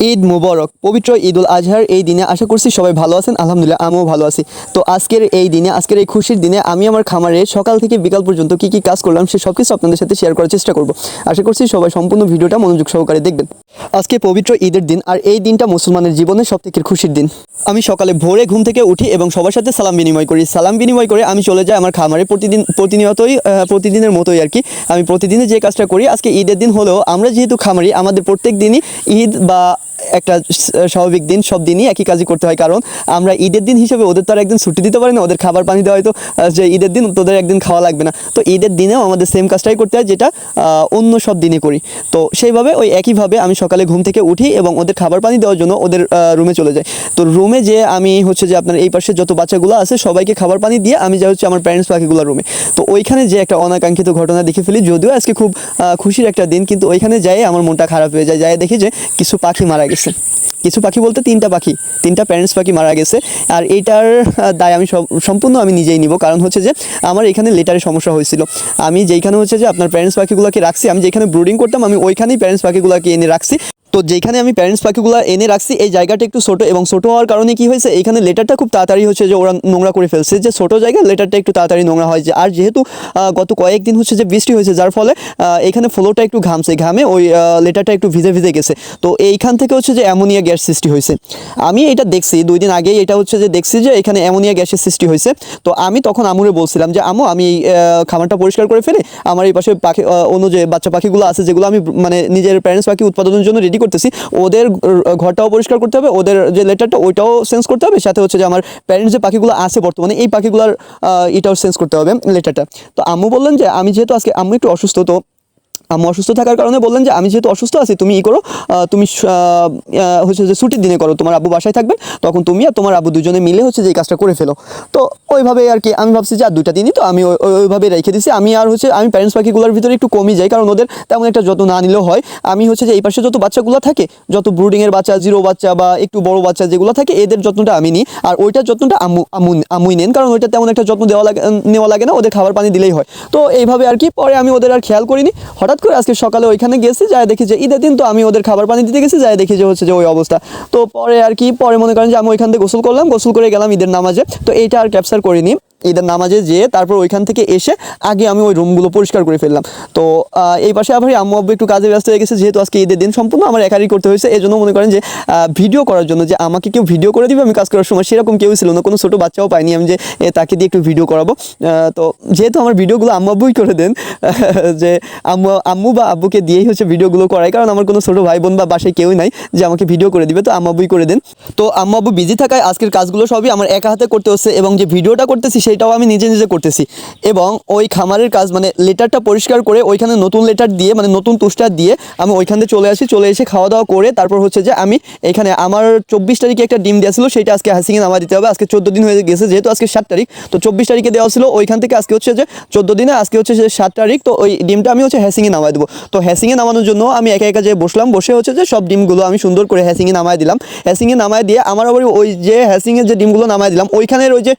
ঈদ মুবারক। পবিত্র ঈদ উল আজহার এই দিনে আশা করছি সবাই ভালো আছেন। আলহামদুলিল্লাহ আমিও ভালো আছি। তো আজকের এই দিনে, আজকের এই খুশির দিনে আমি আমার খামারে সকাল থেকে বিকাল পর্যন্ত কি কি কাজ করলাম সে সব কিছু আপনাদের সাথে শেয়ার করার চেষ্টা করব। আশা করছি সবাই সম্পূর্ণ ভিডিওটা মনোযোগ সহকারে দেখবেন। আজকে পবিত্র ঈদের দিন, আর এই দিনটা মুসলমানের জীবনের সবথেকে খুশির দিন। আমি সকালে ভোরে ঘুম থেকে উঠি এবং সবার সাথে সালাম বিনিময় করি। সালাম বিনিময় করে আমি চলে যাই আমার খামারে। প্রতিদিনের মতোই আর কি আমি প্রতিদিনে যে কাজটা করি, আজকে ঈদের দিন হলেও আমরা যেহেতু খামারি, আমাদের প্রত্যেক দিনই ঈদ বা একটা স্বাভাবিক দিন, সব দিনই একই কাজই করতে হয়। কারণ আমরা ঈদের দিন হিসেবে ওদের তো আর একদিন ছুটি দিতে পারি না, ওদের খাবার পানি দেওয়া হয়তো যে ঈদের দিন তোদের একদিন খাওয়া লাগবে না। তো ঈদের দিনেও আমাদের সেম কাজটাই করতে হয়, যেটা অন্য সব দিনে করি। তো সেইভাবে ওই একইভাবে আমি সকালে ঘুম থেকে উঠি এবং ওদের খাবার পানি দেওয়ার জন্য ওদের রুমে চলে যাই। তো রুমে যে আমি হচ্ছে যে আপনার এই পাশে যত বাচ্চাগুলো আছে সবাইকে খাবার পানি দিয়ে আমি যাই হচ্ছে আমার প্যারেন্টস পাখিগুলোর রুমে। তো ওইখানে যে একটা অনাকাঙ্ক্ষিত ঘটনা দেখে ফেলি, যদিও আজকে খুব খুশির একটা দিন, কিন্তু ওইখানে যাই আমার মনটা খারাপ হয়ে যায়। যাই দেখি যে কিছু পাখি মারা গেছে। কিছু পাখি বলতে তিনটা প্যারেন্টস পাখি মারা গেছে। আর এইটার দায় আমি সম্পূর্ণ আমি নিজেই নিব। কারণ হচ্ছে যে আমার এখানে লেটারে সমস্যা হয়েছিল। আমি যেইখানে হচ্ছে যে আপনার প্যারেন্টস পাখিগুলোকে রাখছি, আমি যেখানে ব্রুডিং করতাম আমি ওইখানেই প্যারেন্টস পাখিগুলোকে এনে রাখছি। তো যেখানে আমি প্যারেন্টস পাখিগুলো এনে রাখছি এই জায়গাটা একটু ছোটো, এবং ছোটো হওয়ার কারণে কি হয়েছে, এইখানে লেটারটা খুব তাড়াতাড়ি হচ্ছে যে ওরা নোংরা করে ফেলছে। যে ছোটো জায়গায় লেটারটা একটু তাড়াতাড়ি নোংরা হয়। যে আর যেহেতু গত কয়েকদিন হচ্ছে যে বৃষ্টি হয়েছে, যার ফলে এখানে ফ্লোরটা একটু ঘামে ওই লেটারটা একটু ভিজে গেছে। তো এইখান থেকে হচ্ছে যে অ্যামোনিয়া গ্যাস সৃষ্টি হয়েছে। আমি এটা দেখছি 2 দিন আগেই, এটা হচ্ছে যে দেখছি যে এখানে অ্যামোনিয়া গ্যাসের সৃষ্টি হয়েছে। তো আমি তখন আমুরে বলছিলাম যে আম্মু, আমি এই খামারটা পরিষ্কার করে ফেলে আমার এই পাশে পাখি অন্য যে বাচ্চা পাখিগুলো আছে, যেগুলো আমি মানে নিজের প্যারেন্টস পাখি উৎপাদনের জন্য রেডি করতেছি, ওদের ঘরটাও পরিষ্কার করতে হবে, ওদের যে লেটারটা ওইটাও চেঞ্জ করতে হবে, সাথে হচ্ছে যে আমার প্যারেন্টস যে পাখিগুলো আছে বর্তমানে এই পাখিগুলোর এটাও চেঞ্জ করতে হবে লেটারটা। তো আম্মু বললেন যে আমি যেহেতু আজকে আম্মু একটু অসুস্থ, তো আম্মু অসুস্থ থাকার কারণে বললেন যে আমি যেহেতু অসুস্থ আছি, তুমি করো, তুমি হচ্ছে যে ছুটির দিনে করো, তোমার আব্বু বাসায় থাকবেন, তখন তুমি আর তোমার আব্বু দুজনে মিলে হচ্ছে যে এই কাজটা করে ফেলো। তো ওইভাবে আর কি আমি ভাবছি যে আর 2টা দিনই তো আমি ওইভাবে রেখে দিছি। আমি প্যারেন্টস পাখিগুলোর ভিতরে একটু কমই যাই, কারণ ওদের তেমন একটা যত্ন না নিলেও হয়। আমি হচ্ছে যে এই পাশে যত বাচ্চাগুলো থাকে, যত ব্রুডিংয়ের বাচ্চা, জিরো বাচ্চা বা একটু বড় বাচ্চা যেগুলো থাকে, এদের যত্নটা আমি নিই। আর ওইটার যত্নটা আম্মুই নেন, কারণ ওইটা তেমন একটা যত্ন নেওয়া লাগে না, ওদের খাবার পানি দিলেই হয়। তো এইভাবে আর কি পরে আমি ওদের আর খেয়াল করিনি। হঠাৎ করে আজকে সকালে ওইখানে গেছি, যাই দেখি যে ঈদের দিন, তো আমি ওদের খাবার পানি দিতে গেছি, যাই দেখি যে হচ্ছে যে ওই অবস্থা। তো পরে মনে করেন যে আমি ওইখান থেকে গোসল করলাম, গোসল করে গেলাম ঈদের নামাজে। তো এইটা আর ক্যাপচার করিনি। ঈদের নামাজে যেয়ে তারপর ওইখান থেকে এসে আগে আমি ওই রুমগুলো পরিষ্কার করে ফেললাম। তো এই পাশে আবার আম্মু আব্বু একটু কাজে ব্যস্ত হয়ে গেছে, যেহেতু আজকে ঈদের দিন সম্পূর্ণ আমার একারই করতে হয়েছে। এই জন্য মনে করেন যে ভিডিও করার জন্য যে আমাকে কেউ ভিডিও করে দিবে আমি কাজ করার সময়, সেরকম কেউ ছিল না, কোনো ছোটো বাচ্চাও পাইনি আমি যে তাকে দিয়ে একটু ভিডিও করাবো। তো যেহেতু আমার ভিডিওগুলো আম্মু আব্বুই করে দেন, যে আম্মু বা আব্বুকে দিয়েই হচ্ছে ভিডিওগুলো করাই, কারণ আমার কোনো ছোটো ভাই বোন বা বাসায় কেউই নাই যে আমাকে ভিডিও করে দিবে, তো আম্মু আব্বুই করে দেন। তো আম্মু আব্বু বিজি থাকায় আজকের কাজগুলো সবই আমার একা হাতে করতে হচ্ছে, এবং যে ভিডিওটা করতেছি সেটাও আমি নিজে করতেছি। এবং ওই খামারের কাজ মানে লেটারটা পরিষ্কার করে ওইখানে নতুন লেটার দিয়ে, মানে নতুন তুষটা দিয়ে আমি ওইখানে চলে এসে খাওয়া দাওয়া করে তারপর হচ্ছে যে আমি এখানে আমার 24 তারিখে একটা ডিম দেওয়া ছিল, সেটা আজকে হ্যাসিংয়ে নামা দিতে হবে। আজকে 14 দিন হয়ে গেছে, যেহেতু আজকে 7 তারিখ, তো 24 তারিখে দেওয়া ছিল ওইখান থেকে আজকে হচ্ছে যে 14 দিনে, আজকে হচ্ছে যে 7 তারিখ। তো ওই ডিমটা আমি হচ্ছে হ্যাসিংয়ে নামাই দেবো। তো হ্যাসিংয়ে নামানোর জন্য আমি একা যে বসে হচ্ছে যে সব ডিমগুলো আমি সুন্দর করে হ্যাসিংয়ে নামাই দিলাম। হ্যাসিংয়ে নামাই দিয়ে আমার আবার ওই যে হ্যাসিংয়ের যে ডিমগুলো নামাই দিলাম, ওইখানের ওই যে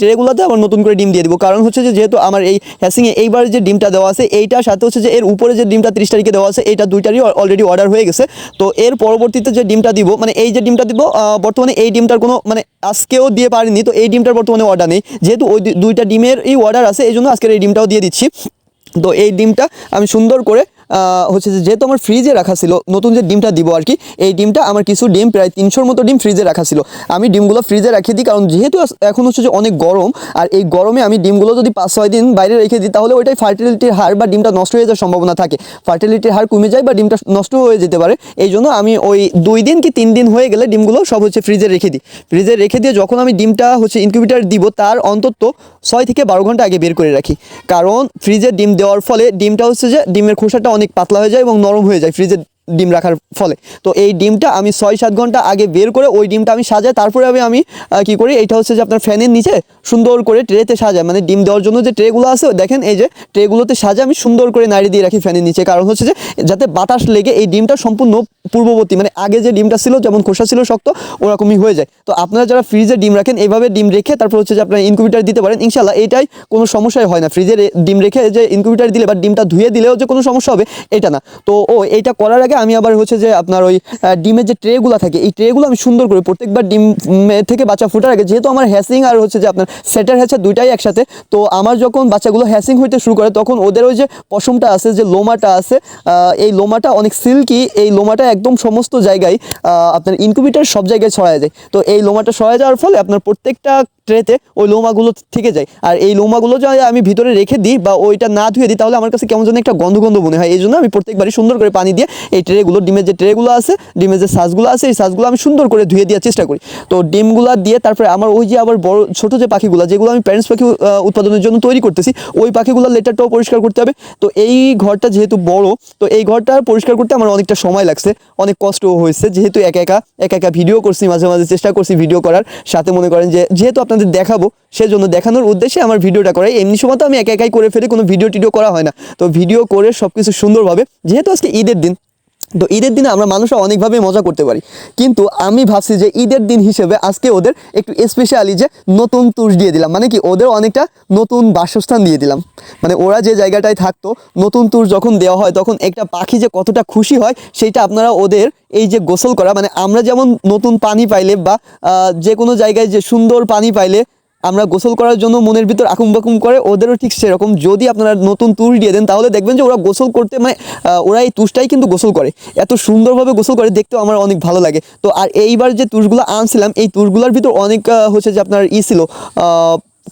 ট্রেগুলোতে আবার নতুন করে ডিম দিয়ে দিব। কারণ হচ্ছে যে যেহেতু আমার এই হ্যাসিংয়ে এইবার যে ডিমটা দেওয়া আছে, এইটার সাথে হচ্ছে যে এর উপরে যে ডিমটা 30 তারিখে দেওয়া আছে, এইটা 2টারই অলরেডি অর্ডার হয়ে গেছে। তো এর পরবর্তীতে যে ডিমটা দিব, মানে এই যে ডিমটা দিব, বর্তমানে এই ডিমটার কোনো মানে আজকেও দিয়ে পারিনি, তো এই ডিমটার বর্তমানে অর্ডার নেই, যেহেতু ওই 2টা ডিমের এই অর্ডার আছে, এই জন্য আজকের এই ডিমটাও দিয়ে দিচ্ছি। তো এই ডিমটা আমি সুন্দর করে হচ্ছে যে যেহেতু আমার ফ্রিজে রাখা ছিল, নতুন যে ডিমটা দিব আর কি, এই ডিমটা আমার কিছু ডিম প্রায় 300-র মতো ডিম ফ্রিজে রাখা ছিল। আমি ডিমগুলো ফ্রিজে রেখে দিই, কারণ যেহেতু এখন হচ্ছে যে অনেক গরম, আর এই গরমে আমি ডিমগুলো যদি 5-6 দিন বাইরে রেখে দিই, তাহলে ওইটাই ফার্টিলিটির হার বা ডিমটা নষ্ট হয়ে যাওয়ার সম্ভাবনা থাকে, ফার্টিলিটির হার কমে যায় বা ডিমটা নষ্ট হয়ে যেতে পারে। এই জন্য আমি ওই 2 দিন কি 3 দিন হয়ে গেলে ডিমগুলো সব হচ্ছে ফ্রিজে রেখে দিয়ে যখন আমি ডিমটা হচ্ছে ইনকিউবেটর দিব, তার অন্তত 6 থেকে 12 ঘন্টা আগে বের করে রাখি। কারণ ফ্রিজে ডিম দেওয়ার ফলে ডিমটা হচ্ছে যে ডিমের খোসাটা অনেক পাতলা হয়ে যায় এবং নরম হয়ে যায় ফ্রিজে ডিম রাখার ফলে। তো এই ডিমটা আমি 6-7 ঘন্টা আগে বের করে ওই ডিমটা আমি সাজাই, তারপরে আমি কি করি, এইটা হচ্ছে যে আপনার ফ্যানের নিচে সুন্দর করে ট্রেতে সাজাই, মানে ডিম দেওয়ার জন্য যে ট্রেগুলো আছে দেখেন, এই যে ট্রেগুলোতে সাজাই আমি সুন্দর করে নাড়ি দিয়ে রাখি ফ্যানের নিচে। কারণ হচ্ছে যে যাতে বাতাস লেগে এই ডিমটা সম্পূর্ণ পূর্ববর্তী, মানে আগে যে ডিমটা ছিল যেমন খোসা ছিল শক্ত, ওরকমই হয়ে যায়। তো আপনারা যারা ফ্রিজে ডিম রাখেন, এইভাবে ডিম রেখে তারপর হচ্ছে যে আপনারা ইনকিউবেটর দিতে পারেন, ইনশাল্লাহ এইটাই কোনো সমস্যাই হয় না। ফ্রিজে ডিম রেখে যে ইনকিউবেটর দিলে বা ডিমটা ধুয়ে দিলেও যে কোনো সমস্যা হবে এটা না। তো এইটা করার আগে থেকে আমি আবার হচ্ছে যে আপনার ওই ডিমের যে ট্রেগুলো থাকে এই ট্রেগুলো আমি সুন্দর করে প্রত্যেকবার ডিম থেকে বাচ্চা ফোটার আগে, যেহেতু আমার হ্যাসিং আর হচ্ছে যে আপনার সেটার হ্যাচার দুইটাই একসাথে, তো আমার যখন বাচ্চাগুলো হ্যাসিং হইতে শুরু করে তখন ওদের ওই যে পশমটা আছে, যে লোমাটা আছে, এই লোমাটা অনেক সিল্কি, এই লোমাটা একদম সমস্ত জায়গায় আপনার ইনকিউবেটর সব জায়গায় ছড়ায় যায়। তো এই লোমাটা ছড়ায় যাওয়ার ফলে আপনার প্রত্যেকটা ট্রেতে ওই লোমাগুলো থেকে যায়। আর এই লোমাগুলো যদি আমি ভিতরে রেখে দিই বা ওইটা না ধুয়ে দিই তাহলে আমার কাছে কেমন যেন একটা গন্ধ গন্ধ মনে হয়। এই জন্য আমি প্রত্যেকবারই সুন্দর করে পানি দিয়ে এই ট্রেগুলো, ডিমের যে ট্রেগুলো আছে, ডিমের যে সাজগুলো আছে, এই সাজগুলো আমি সুন্দর করে ধুয়ে দেওয়ার চেষ্টা করি। তো ডিমগুলো দিয়ে তারপরে আমার ওই যে আবার বড় ছোটো যে পাখিগুলো, যেগুলো আমি প্যারেন্টস পাখি উৎপাদনের জন্য তৈরি করতেছি, ওই পাখিগুলোর লেটারটাও পরিষ্কার করতে হবে। তো এই ঘরটা যেহেতু বড়, তো এই ঘরটা পরিষ্কার করতে আমার অনেকটা সময় লাগছে, অনেক কষ্টও হয়েছে, যেহেতু একা একা ভিডিও করছি, মাঝে মাঝে চেষ্টা করছি ভিডিও করার, সাথে মনে করেন যে যেহেতু আপনাদের দেখাবো সেজন্য দেখানোর উদ্দেশ্যে আমার ভিডিওটা করাই। এমনি সময় তো আমি একাই করে ফেলি, কোনো ভিডিও টিডিও করা হয় না। তো ভিডিও করে সব কিছু সুন্দরভাবে, যেহেতু আজকে ঈদের দিন, তো ঈদের দিনে আমরা মানুষরা অনেকভাবে মজা করতে পারি, কিন্তু আমি ভাবছি যে ঈদের দিন হিসেবে আজকে ওদের একটু স্পেশালি যে নতুন তুষ দিয়ে দিলাম, মানে কি ওদের অনেকটা নতুন বাসস্থান দিয়ে দিলাম। মানে ওরা যে জায়গাটায় থাকতো, নতুন তুষ যখন দেওয়া হয় তখন একটা পাখি যে কতটা খুশি হয় সেইটা আপনারা ওদের এই যে গোসল করা, মানে আমরা যেমন নতুন পানি পাইলে বা যে কোনো জায়গায় যে সুন্দর পানি পাইলে আমরা গোসল করার জন্য মনের ভিতর আকুম বাকুম করে, ওদেরও ঠিক সেরকম যদি আপনারা নতুন তুষ দিয়ে দেন তাহলে দেখবেন যে ওরা গোসল করতে, মানে ওরা এই তুষটাই কিন্তু গোসল করে, এত সুন্দরভাবে গোসল করে, দেখতেও আমার অনেক ভালো লাগে। তো আর এইবার যে তুষগুলো আনছিলাম, এই তুষগুলোর ভিতর অনেক হচ্ছে যে আপনার ছিল,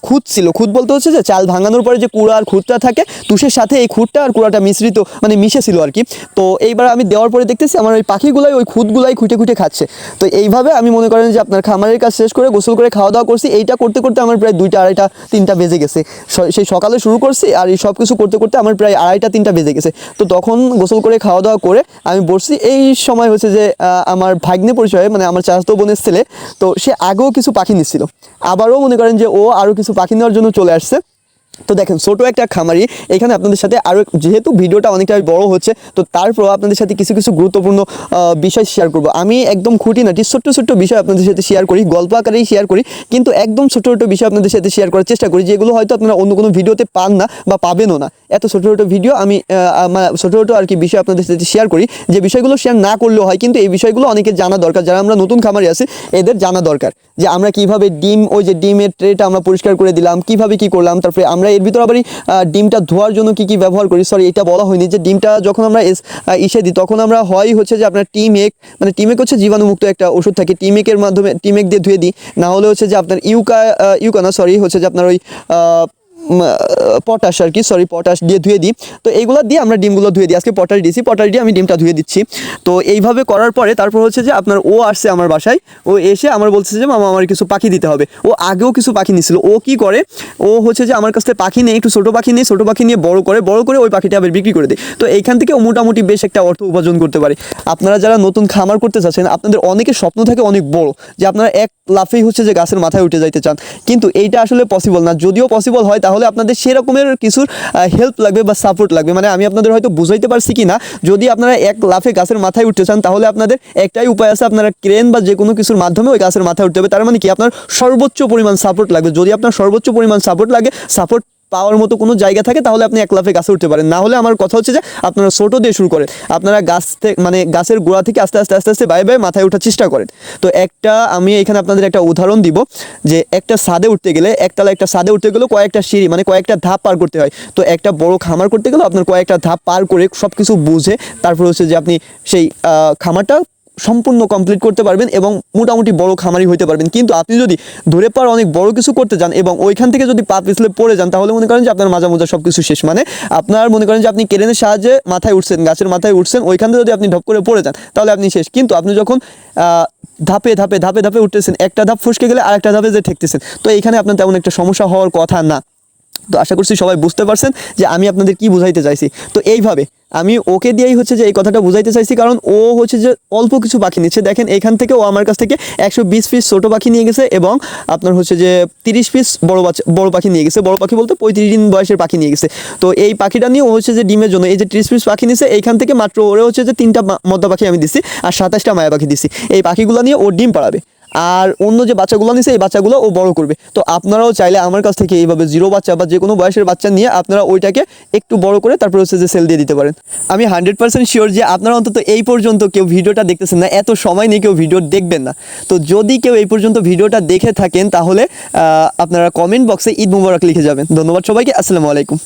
খুদ ছিল। খুদ বলতে হচ্ছে যে চাল ভাঙানোর পরে যে কুড়া আর খুদটা থাকে, তুষের সাথে এই খুদটা আর কুড়াটা মিশ্রিত, মানে মিশেছিল আর কি। তো এইবার আমি দেওয়ার পরে দেখতেছি আমার ওই পাখিগুলাই ওই খুদগুলাই খুঁটে খুঁটে খাচ্ছে। তো এইভাবে আমি মনে করেন যে আপনার খামারের কাজ শেষ করে গোসল করে খাওয়া দাওয়া করছি, এইটা করতে করতে আমার প্রায় 2টা 2:30 3টা বেজে গেছে। সেই সকালে শুরু করছি আর এই সব কিছু করতে করতে আমার প্রায় 2:30 3টা বেজে গেছে। তো তখন গোসল করে খাওয়া দাওয়া করে আমি বসছি, এই সময় হচ্ছে যে আমার ভাগ্নে পরিচয়, মানে আমার চাচাতো বোনের ছেলে, তো সে আগেও কিছু পাখি নিচ্ছিল, আবারও মনে করেন যে ও আরও কিছু পাখি নেওয়ার জন্য চলে আসছে। তো দেখেন ছোটো একটা খামারি, এখানে আপনাদের সাথে আরও, যেহেতু ভিডিওটা অনেকটা বড় হচ্ছে, তো তারপর আপনাদের সাথে কিছু কিছু গুরুত্বপূর্ণ বিষয় শেয়ার করব। আমি একদম খুঁটিনাটি ছোট্ট ছোট্ট বিষয় আপনাদের সাথে শেয়ার করি, গল্প আকারেই শেয়ার করি, কিন্তু একদম ছোটো ছোটো বিষয় আপনাদের সাথে শেয়ার করার চেষ্টা করি, যেগুলো হয়তো আপনারা অন্য কোনো ভিডিওতে পান না বা পাবেনও না। এত ছোটো ছোটো ভিডিও আমি ছোটো ছোটো আর কি বিষয় আপনাদের সাথে শেয়ার করি, যে বিষয়গুলো শেয়ার না করলেও হয়, কিন্তু এই বিষয়গুলো অনেকের জানা দরকার, যারা আমরা নতুন খামারি আছি এদের জানা দরকার, যে আমরা কিভাবে ডিম, ওই যে ডিমের ট্রেটা আমরা পরিষ্কার করে দিলাম, কিভাবে কি করলাম, তারপরে আমরা এর ভিতর আবার ডিমটা ধোয়ার জন্য কি কি ব্যবহার করি। সরি, এটা বলা হয়নি যে ডিমটা যখন আমরা ইসে দিই তখন আমরা হয় হচ্ছে যে আপনার টিমেক, মানে টিমেক হচ্ছে জীবাণুমুক্ত একটা ওষুধ থাকে, টিমেকের মাধ্যমে টিমেক দিয়ে ধুয়ে দিই, না হলে হচ্ছে যে আপনার ইউকা না, সরি, হচ্ছে যে আপনার ওই পটাশ আর কি, সরি, পটাশ দিয়ে ধুয়ে দিই। তো এইগুলো দিয়ে আমরা ডিমগুলো ধুয়ে দিই, আজকে পটাশ দিয়েছি, পটাশ দিয়ে আমি ডিমটা ধুয়ে দিচ্ছি। তো এইভাবে করার পরে তারপর হচ্ছে যে আপনার ও আসছে আমার বাসায়, ও এসে আমার বলছে যে মামা আমার কিছু পাখি দিতে হবে। ও আগেও কিছু পাখি নিছিল, ও কি করে, ও হচ্ছে যে আমার কাছ থেকে পাখি নেই, একটু ছোটো পাখি নেই, ছোটো পাখি নিয়ে বড় করে ওই পাখিটা আবার বিক্রি করে দেয়। তো এইখান থেকে ও মোটামুটি বেশ একটা অর্থ উপার্জন করতে পারে। আপনারা যারা নতুন খামার করতে চাচ্ছেন, আপনাদের অনেকের স্বপ্ন থাকে অনেক বড়, যে আপনারা এক লাফেই হচ্ছে যে গাছের মাথায় উঠে যাইতে চান, কিন্তু এইটা আসলে পসিবল না। যদিও পসিবল হয় তাহলে আপনাদের সেরকমের কিছুর হেল্প লাগবে বা সাপোর্ট লাগবে। মানে আমি আপনাদের হয়তো বুঝাইতে পারছি কি না, যদি আপনারা এক লাফে গাছের মাথায় উঠতে চান তাহলে আপনাদের একটাই উপায় আছে, আপনারা ক্রেন বা যে কোনো কিছুর মাধ্যমে ওই গাছের মাথায় উঠতে হবে। তার মানে কি, আপনার সর্বোচ্চ পরিমাণ সাপোর্ট লাগবে। যদি আপনার সর্বোচ্চ পরিমাণ সাপোর্ট লাগে, সাপোর্ট পাওয়ার মতো কোনো জায়গা থাকে, তাহলে আপনি এক লাফে গাছে উঠতে পারেন। না হলে আমার কথা হচ্ছে যে আপনারা ছোটো দিয়ে শুরু করেন, আপনারা গাছ থেকে, মানে গাছের গোড়া থেকে আস্তে আস্তে আস্তে আস্তে বাই মাথায় ওঠার চেষ্টা করেন। তো আমি এখানে আপনাদের একটা উদাহরণ দিব, যে একটা ছাদে উঠতে গেলে, একতলা একটা ছাদে উঠতে গেলেও কয়েকটা সিঁড়ি, মানে কয়েকটা ধাপ পার করতে হয়। তো একটা বড় খামার করতে গেলেও আপনার কয়েকটা ধাপ পার করে সব কিছু বুঝে তারপর হচ্ছে যে আপনি সেই খামারটা সম্পূর্ণ কমপ্লিট করতে পারবেন এবং মোটামুটি বড় খামারি হইতে পারবেন। কিন্তু আপনি যদি ধরে পার অনেক বড় কিছু করতে যান এবং ওইখান থেকে যদি পা পিছলে পড়ে যান, তাহলে মনে করেন যে আপনার মাজা সব কিছু শেষ। মানে আপনার মনে করেন যে আপনি ক্রেনের সাহায্যে মাথায় উঠছেন, গাছের মাথায় উঠছেন, ওইখান থেকে যদি আপনি ঢপ করে পড়ে যান তাহলে আপনি শেষ। কিন্তু আপনি যখন ধাপে ধাপে ধাপে ধাপে উঠতেছেন, একটা ধাপ ফসকে গেলে আরেকটা ধাপে যে ঠেকতেছেন, তো এইখানে আপনার তেমন একটা সমস্যা হওয়ার কথা না। তো আশা করছি সবাই বুঝতে পারছেন যে আমি আপনাদের কি বুঝাইতে চাইছি। তো এইভাবে আমি ওকে দিয়েই হচ্ছে যে এই কথাটা বুঝাইতে চাইছি, কারণ ও হচ্ছে যে অল্প কিছু পাখি নিচ্ছে। দেখেন এইখান থেকে ও আমার কাছ থেকে 120 পিস ছোটো পাখি নিয়ে গেছে এবং আপনার হচ্ছে যে 30 পিস বড় পাখি নিয়ে গেছে। বড় পাখি বলতে 35 দিন বয়সের পাখি নিয়ে গেছে। তো এই পাখিটা নিয়ে ও হচ্ছে যে ডিমের জন্য এই যে 30 পিস পাখি নিছে, এইখান থেকে মাত্র ওরে হচ্ছে যে 3টা মদ্দা পাখি আমি দিছি আর 27টা মায়া পাখি দিছি। এই পাখিগুলো নিয়ে ও ডিম পাড়াবে। আর অন্য যে বাচ্চাগুলো নিছে এই বাচ্চাগুলো ও বড় করবে। তো আপনারাও চাইলে আমার কাছ থেকে এইভাবে জিরো বাচ্চা বা যে কোনো বয়সের বাচ্চা নিয়ে আপনারা ওইটাকে একটু বড় করে তারপর হচ্ছে যে সেল দিয়ে দিতে পারেন। আমি 100% শিওর যে আপনারা অন্তত এই পর্যন্ত কেউ ভিডিওটা দেখতেছেন না, এত সময় নিয়ে কেউ ভিডিও দেখবেন না। তো যদি কেউ এই পর্যন্ত ভিডিওটা দেখে থাকেন তাহলে আপনারা কমেন্ট বক্সে ঈদ মুবারক লিখে যাবেন। ধন্যবাদ সবাইকে, আসসালামু আলাইকুম।